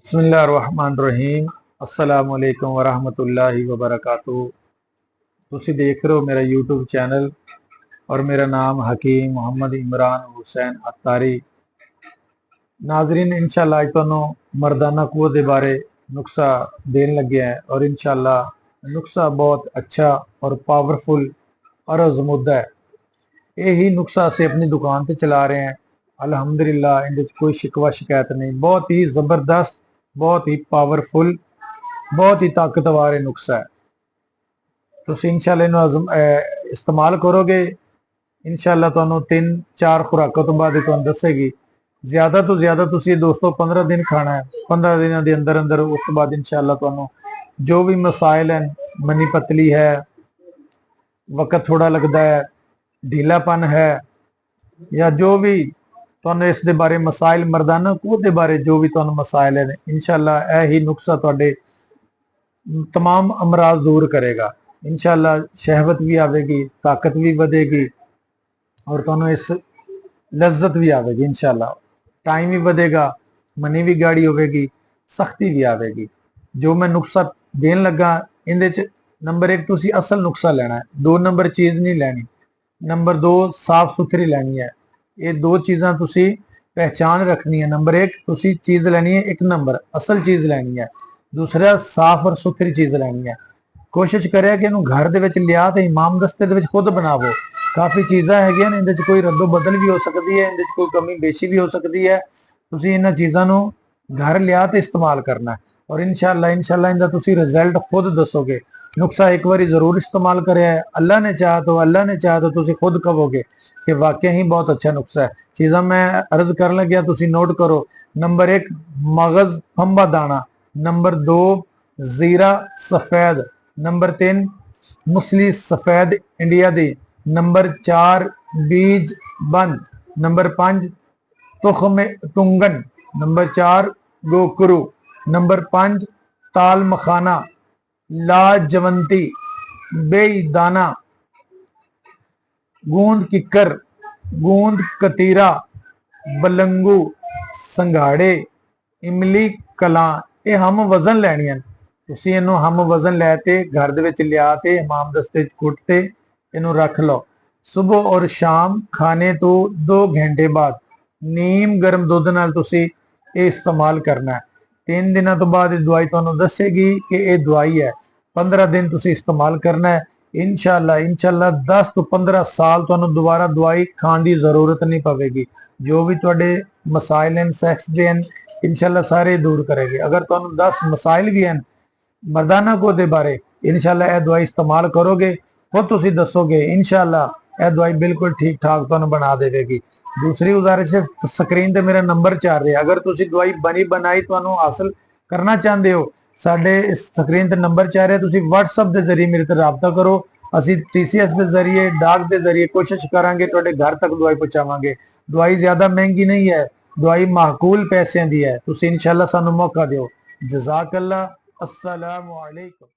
बिस्मिल्लाहिर्रहमानिर्रहीम। अस्सलामुअलैकुम वरहमतुल्लाहि वबरकातुहू। तुसी देख रहे हो मेरा यूट्यूब चैनल और मेरा नाम हकीम मोहम्मद इमरान हुसैन अत्तारी। नाजरीन, इंशाअल्लाह अज तुहानू मर्दाना कुव्वत दे बारे नुस्खा देन लगे हैं और इंशाअल्लाह नुस्खा बहुत अच्छा और पावरफुल और अजमुद्दा है। यही नुस्खा असी अपनी दुकान पर चला रहे हैं। अल्हम्दुलिल्लाह इहदे कोई शिकवा शिकायत नहीं। बहुत ही जबरदस्त, बहुत ही पावरफुल, बहुत ही ताकतवर नुस्खा है। तुसीं इंशाअल्लाह इहनू इस्तेमाल करोगे, इंशाअल्लाह तुहानू 3-4 खुराकों तो बाद तुहानू दसेगी। ज्यादा तो ज्यादा तुसीं दोस्तों 15 दिन खाना है। 15 दिनों के अंदर अंदर उस तो बाद इंशाअल्लाह तुहानू जो भी मसाइल हैं, मनी पतली है, वक्त थोड़ा लगता है, ढीलापन है, या जो भी तुहानू इस दे बारे मसाइल, मर्दाना कुव्वत दे बारे जो भी तुहानू मसाइल है, इंशाअल्लाह यही नुस्खा तुहाडे तमाम अमराज दूर करेगा। इंशाअल्लाह शहवत भी आवेगी, ताकत भी बढ़ेगी और तुहानू इस लज्जत भी आवेगी। इंशाअल्लाह टाइम भी बढ़ेगा, मनी भी गाड़ी होगी, सख्ती भी आवेगी। जो मैं नुस्खा देन लगा इहदे च नंबर 1 तुसी असल नुस्खा लेना है। 2 नंबर चीज नहीं लैनी। नंबर 2 साफ सुथरी लैनी है। ये 2 चीज़ां तुसी पहचान रखनी है। नंबर 1 तुसी चीज लैनी है, 1 नंबर असल चीज लैनी है। दूसरा साफ और सुथरी चीज लैनी है। कोशिश करे कि इहनू घर दे विच लिया ते इमाम दस्ते दे विच खुद बनावो। काफ़ी चीज़ां हैगियां ने, इहदे च कोई रद्दो बदल भी हो सकती है, इहदे च कोई कमी बेशी भी हो सकती है। तुसीं इन्हां चीज़ां नू घर लिया ते इस्तेमाल करना है और इंशाअल्लाह इहदा तुसीं रिजल्ट खुद दसोगे। नुस्खा एक बार जरूर इस्तेमाल करे। अल्लाह ने चाहा तो तुसीं खुद कहोगे कि वाकई ही बहुत अच्छा नुस्खा है। चीज़ां मैं अर्ज कर लग्या, तुसीं नोट करो। नंबर 1 मगज फंबा दाना। नंबर 2 जीरा सफेद। नंबर 3 मुसली सफेद इंडिया दी। नंबर 4 बीज बंद। नंबर 5 तुखम तुंगन। नंबर 4 गोकरू। नंबर 5 ताल मखाना, लाजवंती, बेई दाना, गूंद किकर, गूंद कतीरा, बलंगू, संघाड़े, इमली कलां। ये हम वजन लैनियां। तुसीं इहनू हम वजन लैते घर दे विच लिया ते इमाम दस्ते च कुटते इहनू रख लो। सुबह और शाम खाने तो 2 घंटे बाद नीम गर्म दुध नाल तुसीं ये इस्तेमाल करना है। 3 दिनों तो बाद दवाई तुहानू दसेगी कि ये दवाई है। 15 दिन तुसीं इस्तेमाल करना है। इंशाअल्लाह 10 तो 15 साल तुहानू दोबारा दवाई खाने की जरूरत नहीं पवेगी। जो भी तुहाडे मसाइल हैं सैक्स दे हैं, इंशाअल्लाह सारे दूर करेगी। अगर तुहानू 10 मसाइल भी हैं मर्दाना कुव्वत दे बारे, इंशाअल्लाह यह दवाई इस्तेमाल करोगे, खुद तुसीं दसोगे इंशाअल्लाह यह दवाई बिल्कुल ठीक ठाक तुहानू बना देगी। दूसरी गुजारिश है, स्क्रीन ते मेरा नंबर चल रहा है। अगर तुसीं दवाई बनी बनाई तुहानू हासिल करना चाहते हो, साडे स्क्रीन ते नंबर चल रहा है, तुसीं WhatsApp के जरिए मेरे ते राबता करो। असीं TCS के जरिए, डाक के जरिए कोशिश करांगे तुहाडे घर तक दवाई पहुंचावांगे। दवाई ज्यादा महंगी नहीं है, दवाई माकूल पैसों की है। तुसीं इंशाअल्लाह सानू मौका दिओ। जज़ाकल्लाह। अस्सलामु अलैकुम।